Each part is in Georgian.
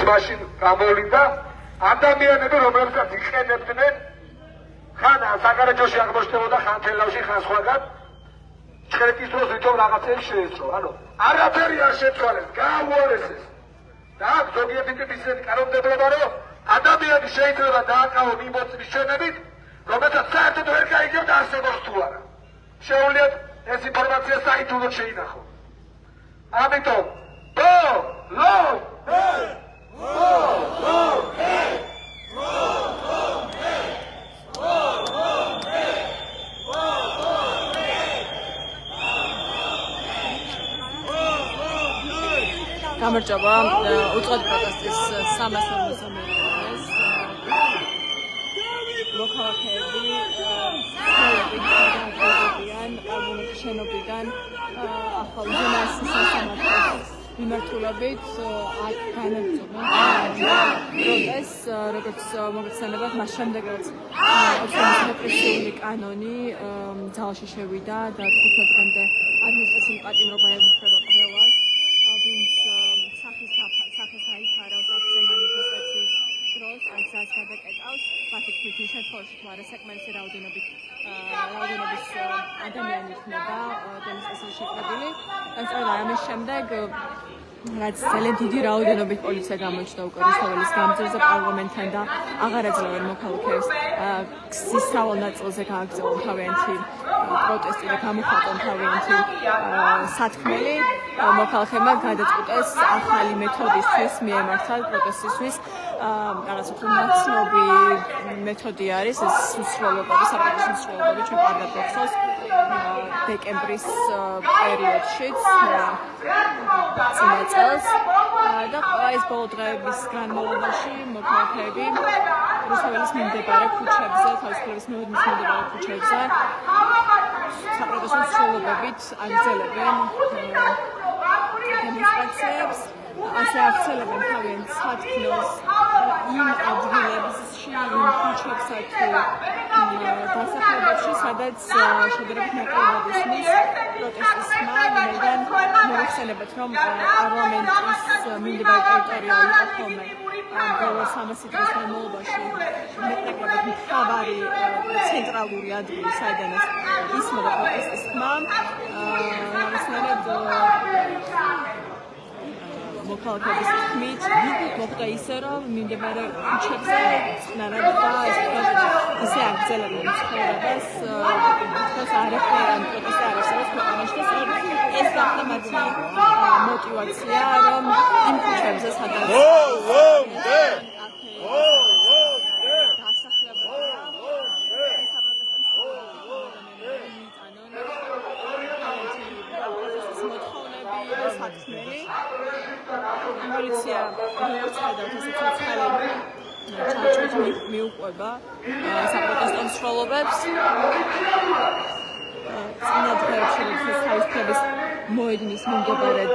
მაშინ გამოვიდა ადამიანები, რომლებსაც იყენებდნენ ხან საგარეჯოში აღმოჩნდებოდა, ხან თელავში, ხან სხვაგან ჩხერეთის დროს ვითომ რაღაცები შეეწყო. ანუ არაფერი არ შეცვალეს, გააუარესეს. და აქ ზოგიერთი ტიპის კანონმდებლობა, რომ ადამიანი შეიძლება დააკავონ იმ მოწმის ჩვენებით, რომელსაც საერთოდ ვერ გაიგებთ არსებობს თუ არა. შეუძლიათ ეს ინფორმაცია საიდუმლოდ შეინახო. ამიტომ გამარჯობა უწყოდ პროტესტის 340 მილიონის მოქალაქეები შენობიდან ახალ ზონას სასამართლოს მიმართულებით აქ განაგრძობენ პროტესტს, როგორც მოგეხსენებათ, მას შემდეგ რაც რეპრესიული კანონი ძალში შევიდა და 15 დღემდე ადმინისტრაციული პატიმრობა ემუქრება ყველას, ვინც სახეს აიფარავს აქცია მანიფესტაციის დროს, ან გზას გადაკეტავს, მათი თქმით იმ შემთხვევაში თუ არა საკმარისი რაოდენობის ადამიანი იქნება დემონსტრაციაში შეკრებილი. სწორედ ამის შემდეგ რაც ძალიან დიდი რაოდენობით პოლიცია გამოჩნდა უკვე რუსთაველის გამზირზე პარლამენტთან და აღარ ეძლევენ მოქალაქეებს გზის სავალ ნაწილზე გააგრძელონ თავიანთი პროტესტი და გამოხატონ თავიანთი სათქმელი. მოქალაქეებმა გადაწყვიტეს ახალი მეთოდისთვის მიემართათ პროტესტისთვის. რაღაც უფრო ნაცნობი მეთოდი არის ეს სრულობები, საპროტესტო სრულობები, ჩვენ კარგად გვახსოვს დეკემბრის პერიოდშიც წინა წელს და ეს ბოლო დღეების განმავლობაში მოქალაქეები რუსთაველის მიმდებარე ქუჩებზე, თავისუფლების მეუღლის მიმდებარე ქუჩებზე საპროტესტო სრულობებით აგრძელებენ დემონსტრაციებს, ასე აღწევენ თავიანთ სათქმელს იმ ადგილებსში, იმ ქუჩებსა თუ დასახლებებში, სადაც შედარებით ნაკლებად ისმის პროტესტის ხმა, ვინაიდან მოიხსენებათ, რომ პარლამენტის მიმდებარე ტერიტორია იყო ხოლმე ბოლო 300 წლის განმავლობაში მეტნაკლებად მთავარი ცენტრალური ადგილი, საიდანაც ისმოდა პროტესტის ხმა. მოქალაქეების თქმით მოხდა ისე, რომ მიმდებარე ქუჩებზე წყნარად და ისე აგრძელებენ ცხოვრებას, თქოს არაფერი პროტესტი არ არსებობს ქვეყანაში და სწორედ ეს გახდა მათი მოტივაცია, რომ იმ ქუჩებზე სადაც პოლიცია მოწყვეტს ესეც ხალხი ჩაჭრით მიუყვება საპროტესტო მსვლელობებს. წინა დღეებში როცა თავისუფლების მოედნის მიმდებარედ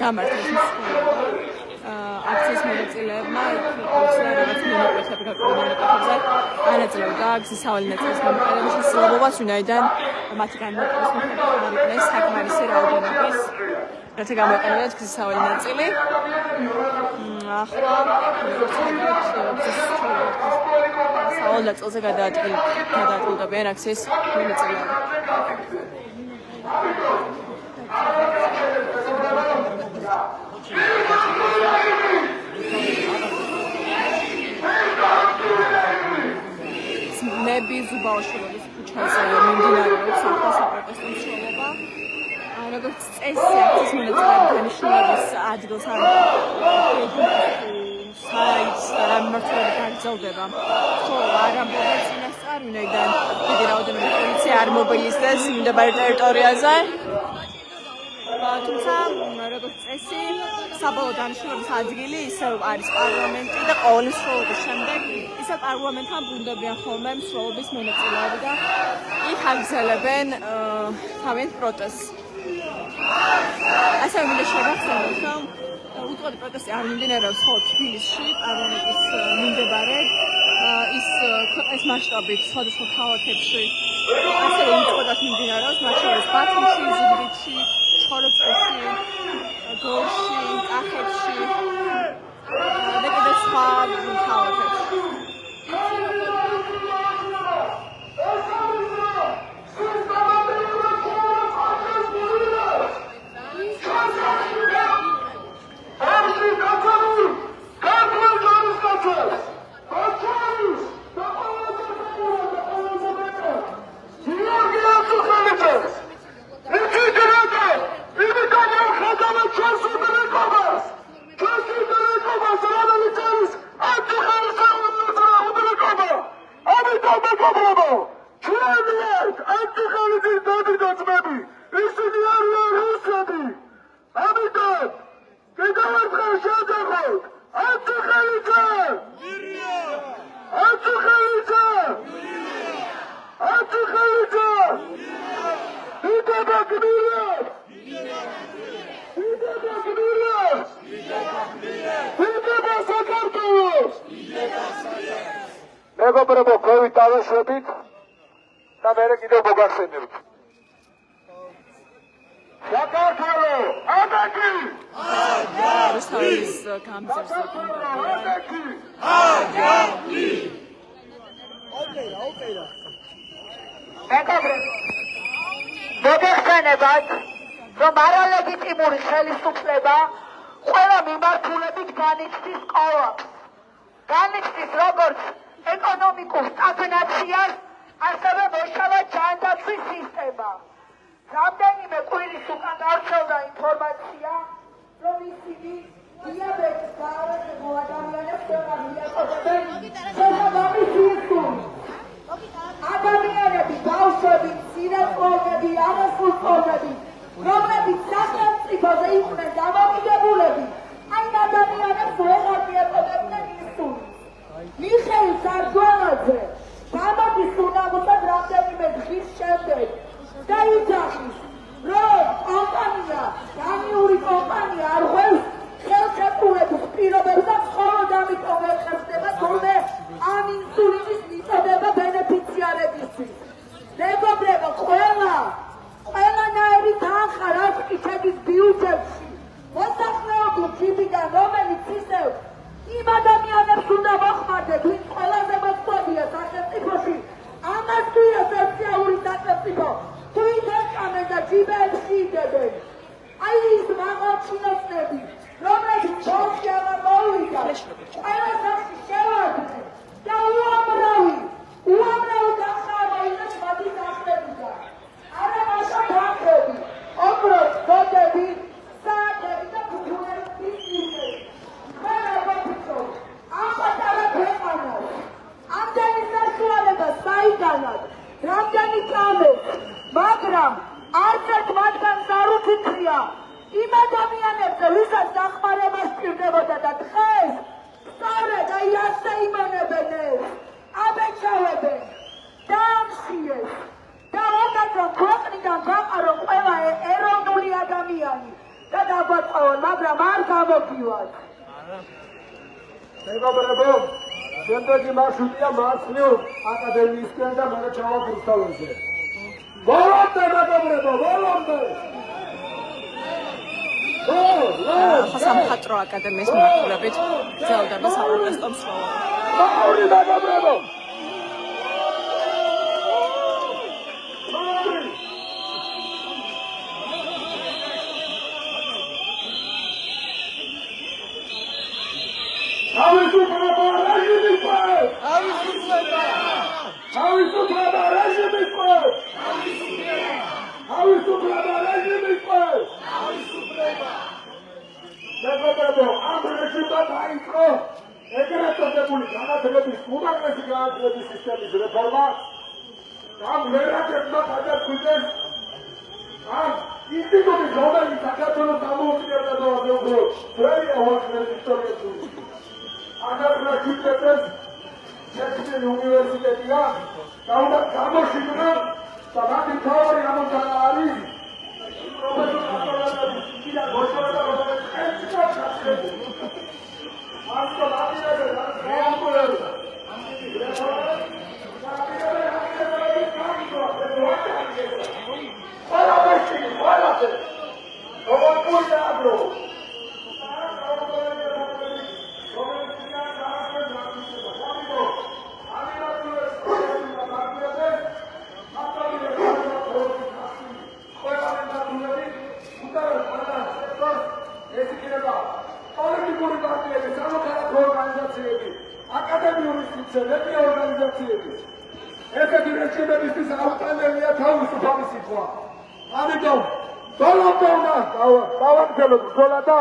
გამართეს მსვლელობა აქციის მონაწილეებმა პოლიცია რაღაც მონოპოლიები გაკონტროლებზე განაძლევდა გზის სავალი ნაწილის გამოყენების შესაძლებლობას, ვინაიდან მათი განმარტების მიხედვით არ იყვნენ საკმარისი რაოდენობის, რათა გამოიყენებინათ გზის სავალი ნაწილი. ახლა გზის სავალი ნაწილზე გადაადგილდებიან აქციის მონაწილეები. ნები ზუბაოშვილის ქუჩაზე მიმდინარეობს ახლა საპროტესტო მსვლელობა. როგორც წესი აქციის მონაწილეები დანიშნულების ადგილს არ საიტს და რამმართველად გაგრძელდება. ხო, არ ამბობენ წინასწარ, ვინაიდან დიდი რაოდენობით პოლიცია არ მობილიზდეს მიმდებარე ტერიტორიაზე. თუმცა, როგორც წესი, საბოლოო დანიშნულების ადგილი ისევ არის პარლამენტი და ყოველი მსვლელობის შემდეგ ისევ პარლამენტთან ბრუნდებიან ხოლმე მსვლელობის მონაწილეები და იქ აგრძელებენ თავიანთ პროტესტს. ასევე მინდა შევახსენოთ, რომ უწყოდი პროტესტი არ მიმდინარეობს მხოლოდ თბილისში, პარლამენტის მიმდებარედ, ის ქვეყნის მასშტაბით სხვადასხვა ქალაქებში ასევე უწყოდათ მიმდინარეობს, მათ შორის ბათუმში, ქუთაისში, ცხოროწყუში, გორში, კახეთში და კიდევ სხვა ქალაქებში. მეგობრებო, ხვევით დავეშვებით და მერე კიდევ მოგახსენებთ. საქართველო, აბაკი! რუსთავის გამზირზე აბაკი! მეგობრებო, მოგეხსენებათ, რომ არალეგიტიმური ხელისუფლება ყველა მიმართულებით განიცდის ყოლაპს. განიცდის როგორც ეკონომიკურ სტაგნაციას, ასევე მოშალა ჯანდაცვის სისტემა. რამდენიმე კვირის უკან გავრცელდა ინფორმაცია, რომ ისინი დიაბეტის გაარკვეველ ადამიანებს ვეღარ მიაყენებენ შესაბამის ინსულინს. ადამიანები, ბავშვები, მცირეწლოვანები, არასრულწლოვანები, რომლებიც სახელმწიფოზე იყვნენ დამოკიდებულები, აი ადამიანებს ვეღარ მიაყენებდნენ ინსულინს. მიხეილ სარგველაძე გამოდის უნაღოსად რამდენიმე დღის შემდეგ და იძახის, რომ კომპანია, დანიური კომპანია არ ღვევს ხელშეკრულების პირობებს და მხოლოდ ამიტომ ვერ ხერხდება თურმე ამ ინსულინის მიწოდება ბენეფიციარებისთვის. მეგობრებო, ყველანაირი თანხა რაც კი შედის ბიუჯეტში, მოსახლეობის ჯიბიდან, რომელიც ისევ იმ ადამიანებს უნდა მოხმარდეთ, ვინც ყველაზე მოწყობია სახელმწიფოში, ამას ქვია სოციალური სახელმწიფო, თვით ეჭამენ და ჯიბებში იდებენ. აი ის მაღალჩინოსნები, რომლებიც ბოლში აღარ მოუვიდა, ყველა სახში შევარდნენ და უამრავი გახსნა მოიგეს მათი სახლებიდან. არა მასა თანხები, ოქროს გოდები, საათები და ფუძულების ბიზნესები. ამ პატარა ქვეყანას ამდენი საშუალება საიდანად, რამდენი წამეს, მაგრამ არც ერთ მათგანს არ უფიქრია იმ ადამიანებზე, ვისაც დახმარება სჭირდებოდა და დღეს სწორედ აი ასე იმონებენ ეს, აბეჭავებენ, დაამშიეს და როდესაც რომ ქვეყნიდან გაყარო ყველა ეროვნული ადამიანი და დაგვაწყვევენ, მაგრამ არ გამოგივათ. მეგობრებო, შემდეგი მარშრუტია მარცხნივ აკადემიისკენ და მერე ჩავალ რუსთაველზე. ბოლომდე, მეგობრებო, ბოლომდე! სამხატვრო აკადემიის მიმართულებით გრძელდება საპროტესტო მსვლელობა. მაური, მეგობრებო! თავისუფლება რეჟიმის ქვეშ! თავისუფლება რეჟიმის ქვეშ! თავისუფლება რეჟიმის ქვეშ! მეგობრებო, ამ რეჟიმმა დაიწყო ეგრეთ წოდებული განათლების უმაღლესი განათლების სისტემის რეფორმა. ამ ლერაკებმა გადაწყვიტეს ამ ინსტიტუტის, რომელიც საქართველოს დამოუკიდებლობაზე უფრო ძველი უახლოესი ისტორიაში ანატრა ჩიტეტეს შექმნილი უნივერსიტეტია და უნდა გამოშიგნონ და მათი მთავარი ამოცანა არის პროფესორ აკადემიის იქიდან გოშორება რომელიც ხელშეკრულებას გასცემს. მარტო დაპირებენ რეალურობა. ყველაფერში, ყველაფერში. ჩვენები ორგანიზაციები ესეთი რეჟიმებისთვის ავტანელია თავისუფალი სიტყვა. ამიტომ ბოლომდე უნდა გავაგრძელოთ ბრძოლა და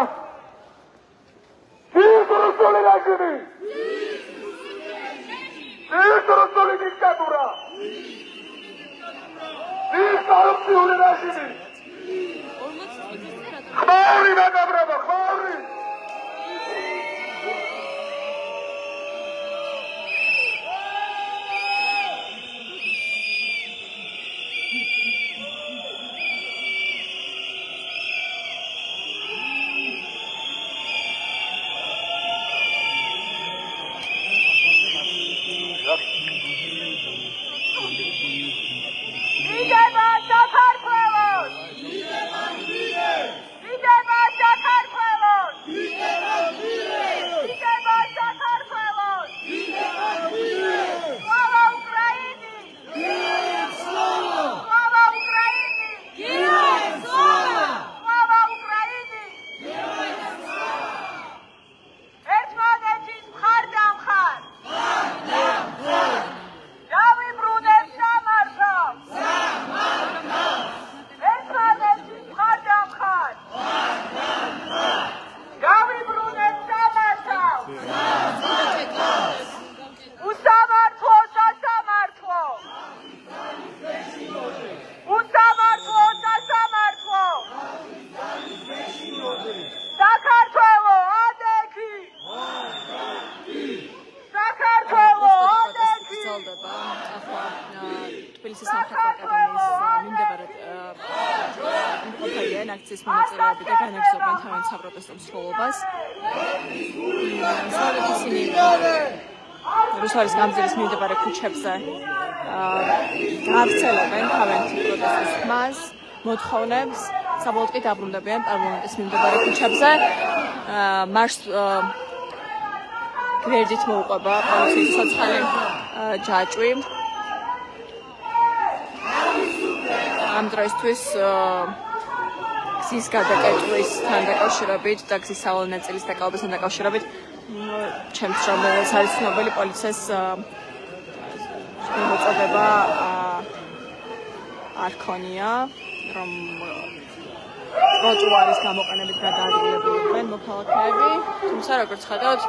ის რუსული რეჟიმი, ის რუსული დიქტატურა, ის კორუფციული რეჟიმი ხმაური მეგობრებო, ხმაური! თბილისის სამხატვრო აკადემიის მიმდებარედ იმყოფებიან აქციის მონაწილეები და განაგრძობენ თავიანთ საპროტესტო მსვლელობას. სადაც ისინი რუსეთის გამზირის მიმდებარე ქუჩებზე გავრცელებენ თავიანთ პროტესტის ხმას, მოთხოვნებს, საბოლოოდ კი დაბრუნდებიან პარლამენტის მიმდებარე ქუჩებზე. მარშს გვერდით მოუყვება პოლიციის ცოცხალი ჯაჭვი. ამ დროისთვის გზის გადაკეტვისთან დაკავშირებით და გზის სავალი ნაწილის დაკავებასთან დაკავშირებით ჩემს რომელიც არის ცნობილი პოლიციას მოწოდება არ ქონია, რომ ტროტუარის გამოყენებით გადაადგილებულიყვნენ მოქალაქეები, თუმცა როგორც ხედავთ,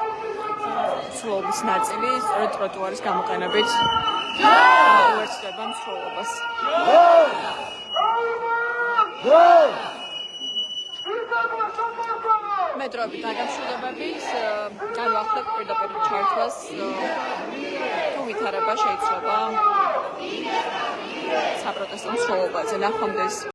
მსვლელობის ნაწილი სწორედ ტროტუარის გამოყენებით უერთდება მსვლელობას. მეტროები დაგამშვიდობებით განვახლებთ პირდაპირ ჩართვას, თუ ვითარება შეიძლება საპროტესტო მსვლელობაზე. ნახვამდის.